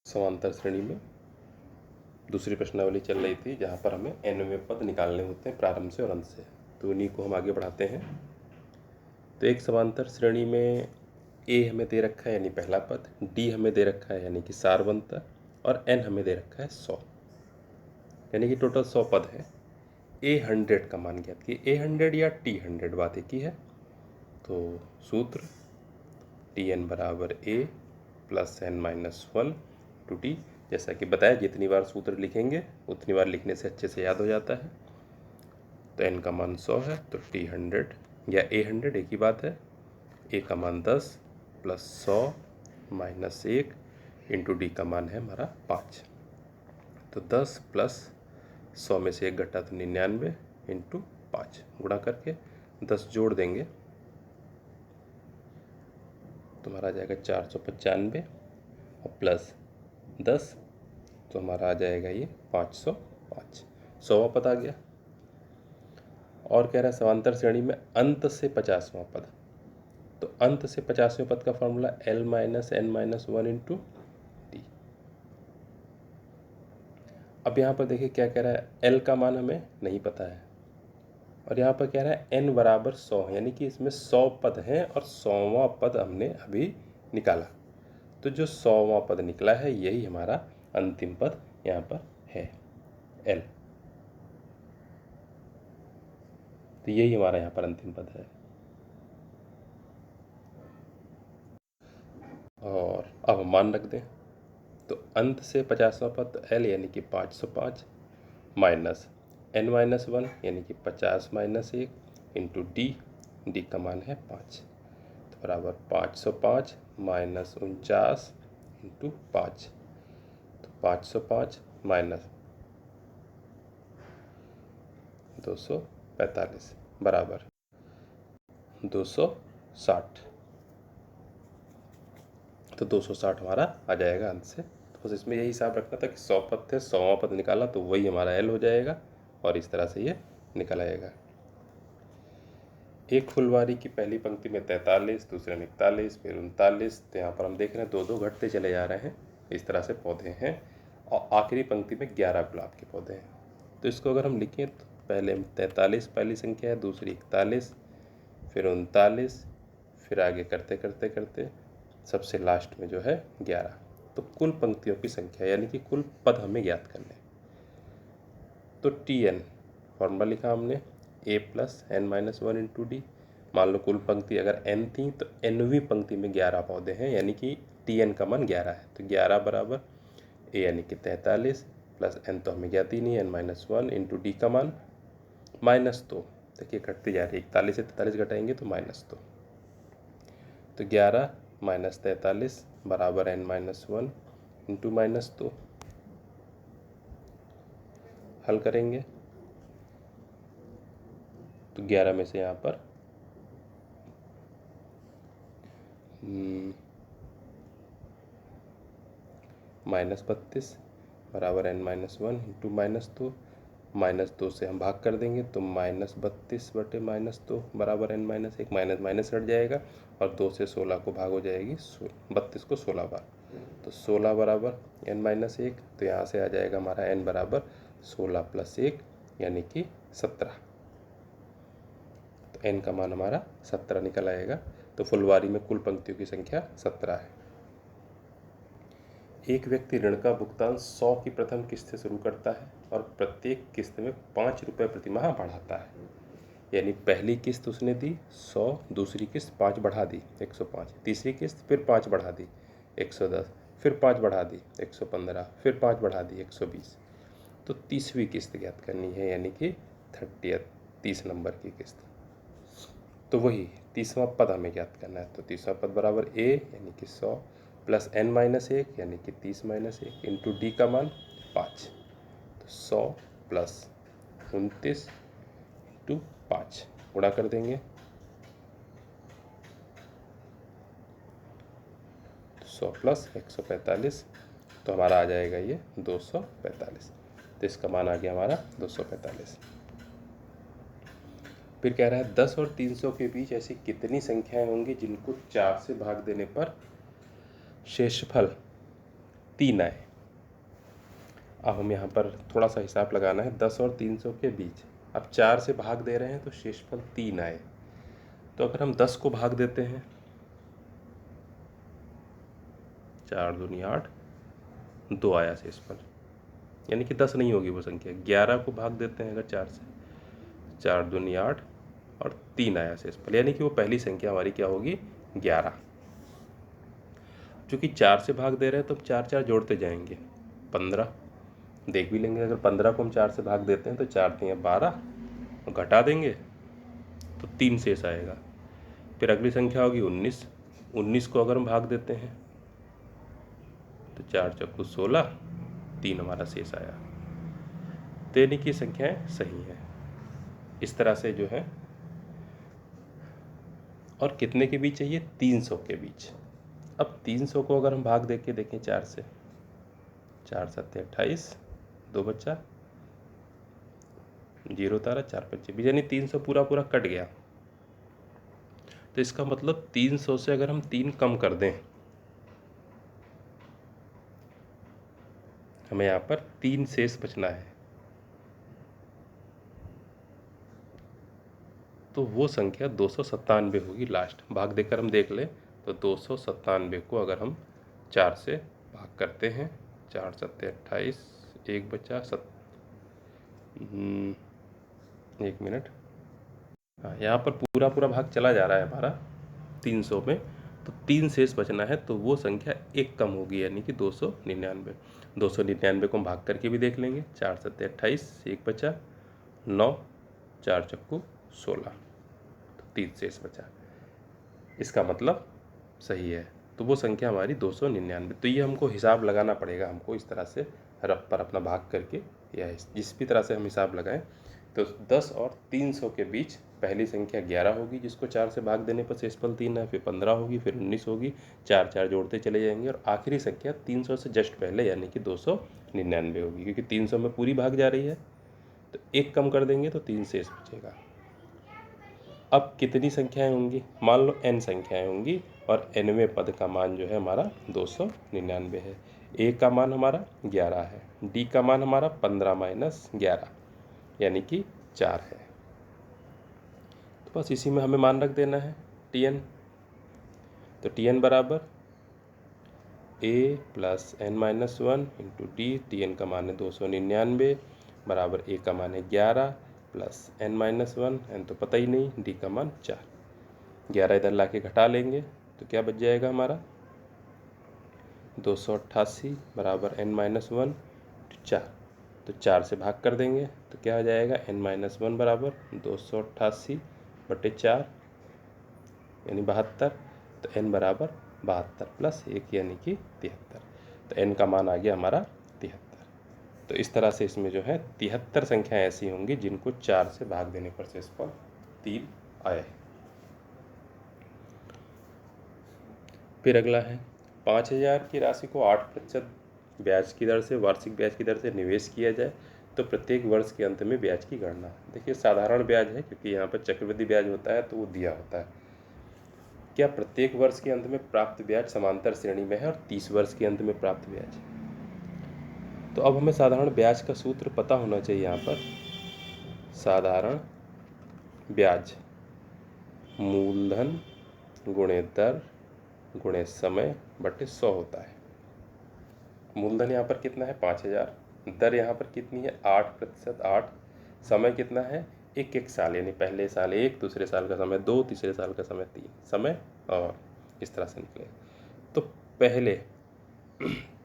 समांतर श्रेणी में दूसरी प्रश्नावली चल रही थी जहाँ पर हमें nवें पद निकालने होते हैं प्रारंभ से और अंत से। तो उन्हीं को हम आगे बढ़ाते हैं। तो एक समांतर श्रेणी में a हमें दे रखा है यानी पहला पद, d हमें दे रखा है यानी कि सारवंत, और n हमें दे रखा है 100, यानी कि टोटल 100 पद है। a100 का मान ज्ञात किए। a100 या t100 बात एक ही है। तो सूत्र tn बराबर a plus n-1 to t। जैसा कि बताया जितनी बार सूत्र लिखेंगे उतनी बार लिखने से अच्छे से याद हो जाता है। तो n का मान 100 है तो t100 या a100 एक ही बात है। a का मान 10 प्लस 100 माइनस 1 इंटू डी का मान है हमारा 5। तो 10 प्लस 100 में से 1 घटा तो 99 इंटू 5 गुणा करके 10 जोड़ देंगे तो हमारा आ जाएगा 495 और प्लस 10 तो हमारा आ जाएगा ये 505। 100वां पद आ गया। और कह रहा है समांतर श्रेणी में अंत से 50वां पद। तो अंत से 50वें पद का formula l minus n minus 1 into T. अब यहाँ पर देखिए क्या कह रहा है, l का मान हमें नहीं पता है और यहाँ पर कह रहा है n बराबर 100, यानी कि इसमें 100 पद हैं और 100वां पद हमने अभी निकाला। तो जो 100वां पद निकला है यही हमारा अंतिम पद यहाँ पर है l। तो यही हमारा यहाँ पर अंतिम पद है। और अब हम मान रख दें तो अंत से 50वां पद l यानी कि 505 माइनस n माइनस 1 यानी कि 50 माइनस 1 इंटू डी का मान है 5। तो बराबर 505 माइनस 49 इंटू 5। तो 505 माइनस 245 बराबर 260। तो 260 हमारा आ जाएगा अंत से। तो बस इसमें यही हिसाब रखना था कि 100 पद थे, 100वां पद निकाला तो वही हमारा एल हो जाएगा और इस तरह से ये निकल आएगा। एक फुलवारी की पहली पंक्ति में 43, दूसरे में 41, फिर 39। तो यहाँ पर हम देख रहे हैं 2-2 घटते चले जा रहे हैं। इस तरह से पौधे हैं और आखिरी पंक्ति में 11 गुलाब के पौधे हैं। तो इसको अगर हम लिखें तो पहले 43 पहली संख्या है, दूसरी 41, फिर 39, फिर आगे करते करते करते सबसे लास्ट में जो है 11। तो कुल पंक्तियों की संख्या यानी कि कुल पद हमें ज्ञात करने। तो tn फॉर्मूला लिखा हमने a plus n minus 1 into D. मान लो कुल पंक्ति अगर n थी तो nवीं पंक्ति में 11 पौधे हैं यानी कि tn का मान 11 है। तो 11 बराबर a यानी कि 43 प्लस n तो हमें ज्ञात ही नहीं है n माइनस 1 इंटू डी का मान माइनस 2। देखिए घटती जा रही है, 41 से 43 घटाएंगे तो माइनस 2। तो 11 माइनस 43 बराबर n माइनस 1 इंटू माइनस 2। हल करेंगे तो 11 में से यहाँ पर -32 बराबर n माइनस 1 इंटू -2। -2 से हम भाग कर देंगे तो -32 बटे -2 बराबर n माइनस 1। माइनस माइनस हट जाएगा और 2 से 16 को भाग हो जाएगी 32 को 16 बार। तो 16 बराबर n माइनस 1। तो यहाँ से आ जाएगा हमारा n बराबर 16 प्लस 1 यानी कि 17। तो n का मान हमारा 17 निकल आएगा। तो फुलवारी में कुल पंक्तियों की संख्या 17 है। एक व्यक्ति ऋण का भुगतान 100 की प्रथम किस्त से शुरू करता है और प्रत्येक किस्त में 5 रुपये प्रतिमाह बढ़ाता है। यानी पहली किस्त उसने दी 100, दूसरी किस्त 5 बढ़ा दी 105, तीसरी किस्त फिर 5 बढ़ा दी 110, फिर 5 बढ़ा दी 115, फिर 5 बढ़ा दी 120। तो 30वीं किस्त ज्ञात करनी है यानी कि 30 नंबर की किस्त। तो वही 30वां पद हमें ज्ञात करना है। तो 30वां पद बराबर a यानी कि 100 प्लस n माइनस 1 यानी कि 30 माइनस 1 इंटू डी का मान 5। तो 100 प्लस 29 इंटू 5 गुणा कर देंगे तो 100 प्लस 145। तो हमारा आ जाएगा ये 245। तो इसका मान आ गया हमारा 245। फिर कह रहा है 10 और 300 के बीच ऐसी कितनी संख्याएं होंगी जिनको 4 से भाग देने पर शेषफल 3 आए। अब हम यहाँ पर थोड़ा सा हिसाब लगाना है, 10 और 300 के बीच। अब 4 से भाग दे रहे हैं तो शेषफल 3 आए। तो अगर हम 10 को भाग देते हैं, 4 दूनी 8, 2 आया शेषफल, यानी कि 10 नहीं होगी वो संख्या। 11 को भाग देते हैं अगर 4 से, 4 दूनी 8 और 3 आया शेषफल, यानी कि वो पहली संख्या हमारी क्या होगी, 11। चूँकि 4 से भाग दे रहे हैं तो 4 4 जोड़ते जाएंगे, 15 देख भी लेंगे। अगर 15 को हम 4 से भाग देते हैं तो 4 3 12, और घटा देंगे तो 3 शेष आएगा। फिर अगली संख्या होगी 19। 19 को अगर हम भाग देते हैं तो 4 चक्कू 16, 3 हमारा शेष आया। तो यानी कि संख्याएं सही हैं इस तरह से जो है। और कितने के बीच चाहिए, 300 के बीच। अब 300 को अगर हम भाग दे के देखें 4 से, 4 7 28, 2 बच्चा, 0 तारा, 4 5 20, यानी 300 पूरा पूरा कट गया। तो इसका मतलब 300 से अगर हम 3 कम कर दें, हमें यहाँ पर 3 शेष बचना है। तो वो संख्या 297 होगी लास्ट। भाग देकर हम देख लें तो 297 को अगर हम 4 से भाग करते हैं, 4 7 28, 1 बचा 1 मिनट, हाँ यहाँ पर पूरा पूरा भाग चला जा रहा है हमारा 300 में, तो 3 शेष बचना है। तो वो संख्या 1 कम होगी, यानी कि 299। 299 को हम भाग करके भी देख लेंगे, 4 7 28, 1 बचा 9, 4 चक्कू 16, तो 3 शेष बचा। इसका मतलब सही है। तो वो संख्या हमारी 299। तो ये हमको हिसाब लगाना पड़ेगा, हमको इस तरह से रफ पर अपना भाग करके, या जिस भी तरह से हम हिसाब लगाएं। तो 10 और 300 के बीच पहली संख्या 11 होगी, जिसको 4 से भाग देने पर शेषफल 3 है। फिर 15 होगी, फिर 19 होगी, 4 4 जोड़ते चले जाएंगे, और आखिरी संख्या 300 से जस्ट पहले यानी कि 299 होगी, क्योंकि 300 में पूरी भाग जा रही है। तो 1 कम कर देंगे तो 3 शेष बचेगा। अब कितनी संख्याएं होंगी, मान लो n संख्याएं होंगी, और nवें पद का मान जो है हमारा 299 है। a का मान हमारा 11 है, d का मान हमारा 15 - 11 यानी कि 4 है। तो बस इसी में हमें मान रख देना है tn। तो tn बराबर a + n-1 into d। tn का मान है 299 बराबर a का मान है 11 + n-1, n तो पता ही नहीं, d का मान 4। 11 इधर ला के घटा लेंगे तो क्या बच जाएगा हमारा, 288 बराबर n-1 4। तो 4 से भाग कर देंगे तो क्या आ जाएगा, n-1 बराबर 288/4 यानी 72। तो n बराबर 72 + 1 यानी कि 73। तो n का मान आ गया हमारा 73। तो इस तरह से इसमें जो है 73 संख्याएं ऐसी होंगी जिनको 4 से भाग देने पर शेषफल 3 आए। फिर अगला है 5000 की राशि को 8% ब्याज की दर से, वार्षिक ब्याज की दर से निवेश किया जाए तो प्रत्येक वर्ष के अंत में ब्याज की गणना। देखिए साधारण ब्याज है, क्योंकि यहाँ पर चक्रवृद्धि ब्याज होता है तो वो दिया होता है। क्या प्रत्येक वर्ष के अंत में प्राप्त ब्याज समांतर श्रेणी में है और 30 वर्ष के अंत में प्राप्त ब्याज। तो अब हमें साधारण ब्याज का सूत्र पता होना चाहिए। यहाँ पर साधारण ब्याज मूलधन गुणे दर गुणे समय बटे 100 होता है। मूलधन यहाँ पर कितना है, 5000। दर यहाँ पर कितनी है, 8%। 8 समय कितना है, 1 साल, यानी पहले साल 1, दूसरे साल का समय 2, तीसरे साल का समय 3 समय, और इस तरह से निकले। तो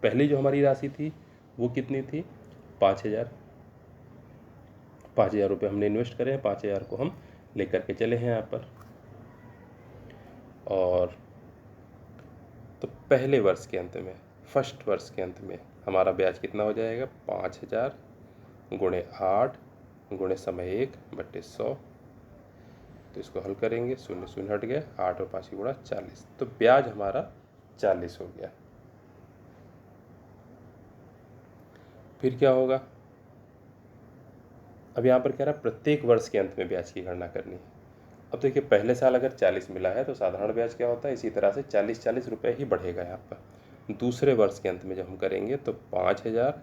पहली जो हमारी राशि थी वो कितनी थी, 5000। 5000 रुपये हमने इन्वेस्ट करे हैं, 5000 को हम लेकर के चले हैं यहाँ पर। और तो पहले वर्ष के अंत में, फर्स्ट वर्ष के अंत में हमारा ब्याज कितना हो जाएगा, 5000 गुणे 8 गुणे समय 1/100। तो इसको हल करेंगे, 0 0 हट गया, 8 और 5 गुणा 40। तो ब्याज हमारा 40 हो गया। फिर क्या होगा, अब यहाँ पर कह रहा है प्रत्येक वर्ष के अंत में ब्याज की गणना करनी है। अब देखिए पहले साल अगर 40 मिला है तो साधारण ब्याज क्या होता है, इसी तरह से 40 40 रुपये ही बढ़ेगा यहाँ पर। दूसरे वर्ष के अंत में जब हम करेंगे तो 5000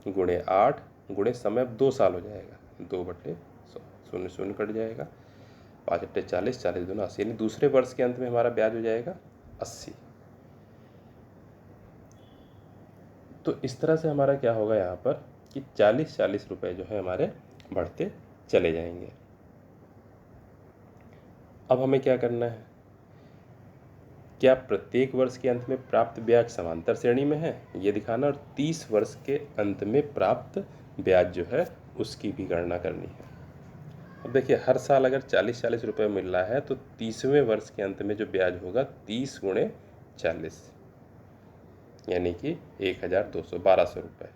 गुणे 8 गुणे समय अब 2 साल हो जाएगा, 2/100, शून्य शून्य कट जाएगा, 5×8 = 40, 40×2 80, यानी दूसरे वर्ष के अंत में हमारा ब्याज हो जाएगा 80। तो इस तरह से हमारा क्या होगा यहाँ पर कि 40-40 रुपये जो है हमारे बढ़ते चले जाएंगे। अब हमें क्या करना है, क्या प्रत्येक वर्ष के अंत में प्राप्त ब्याज समांतर श्रेणी में है ये दिखाना, और 30 वर्ष के अंत में प्राप्त ब्याज जो है उसकी भी गणना करनी है। अब देखिए, हर साल अगर 40-40 रुपये मिल रहा है तो 30वें वर्ष के अंत में जो ब्याज होगा 30 × 40 यानी कि 1200, 1200 रुपये।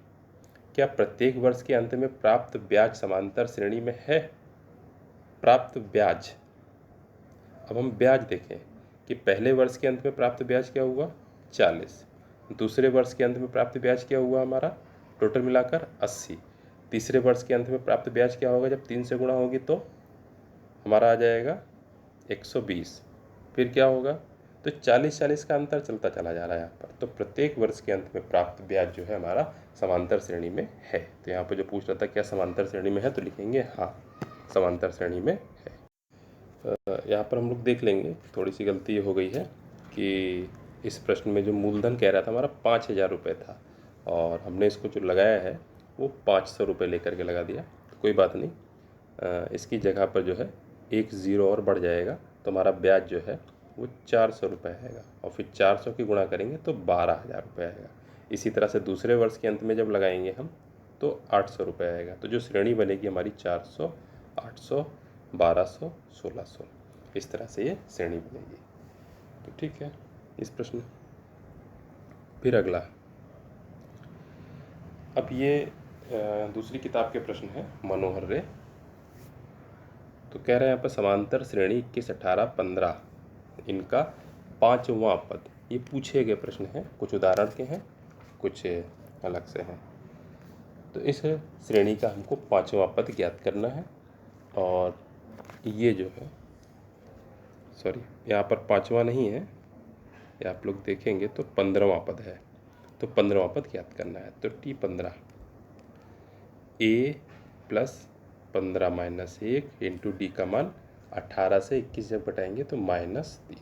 क्या प्रत्येक वर्ष के अंत में प्राप्त ब्याज समांतर श्रेणी में है? प्राप्त ब्याज, अब हम ब्याज देखें कि पहले वर्ष के अंत में प्राप्त ब्याज क्या हुआ 40, दूसरे वर्ष के अंत में प्राप्त ब्याज क्या हुआ हमारा टोटल मिलाकर 80, तीसरे वर्ष के अंत में प्राप्त ब्याज क्या होगा जब 3 से गुणा होगी तो हमारा आ जाएगा 120। फिर क्या होगा, तो 40-40 का अंतर चलता चला जा रहा है यहाँ पर। तो प्रत्येक वर्ष के अंत में प्राप्त ब्याज जो है हमारा समांतर श्रेणी में है। तो यहाँ पर जो पूछ रहा था क्या समांतर श्रेणी में है, तो लिखेंगे हाँ समांतर श्रेणी में है। यहाँ पर हम लोग देख लेंगे, थोड़ी सी गलती ये हो गई है कि इस प्रश्न में जो मूलधन कह रहा था हमारा 5000 रुपये था, और हमने इसको जो लगाया है वो 500 रुपये लेकर के लगा दिया। तो कोई बात नहीं, इसकी जगह पर जो है एक ज़ीरो और बढ़ जाएगा, तो हमारा ब्याज जो है वो 400 रुपये आएगा, और फिर 400 की गुणा करेंगे तो 12000 रुपये आएगा। इसी तरह से दूसरे वर्ष के अंत में जब लगाएंगे हम तो 800 रुपये आएगा। तो जो श्रेणी बनेगी हमारी 400, 800, 1200, 1600, इस तरह से ये श्रेणी बनेगी। तो ठीक है इस प्रश्न। फिर अगला, अब ये दूसरी किताब के प्रश्न है मनोहर रे। तो कह रहे हैं यहाँ पर समांतर श्रेणी 21, 18, 15 इनका 5वां पद, ये पूछे गए प्रश्न हैं, कुछ उदाहरण के हैं कुछ अलग से हैं। तो इस श्रेणी का हमको 5वां पद ज्ञात करना है, और ये जो है सॉरी यहाँ पर 5वां नहीं है, ये आप लोग देखेंगे तो 15वां पद है। तो 15वां पद ज्ञात करना है। तो T15 a + 15 - 1 इंटू डी का मान 18 से 21 जब घटाएंगे तो -3।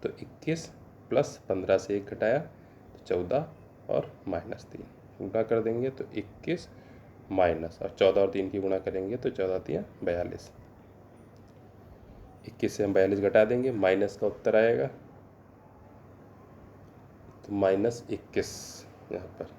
तो 21 + 15 से 1 घटाया तो 14 और -3 गुणा कर देंगे तो 21 माइनस, और 14 और 3 की गुणा करेंगे तो 14 × 3 = 42। 21 से हम 42 घटा देंगे, माइनस का उत्तर आएगा तो -21 यहाँ पर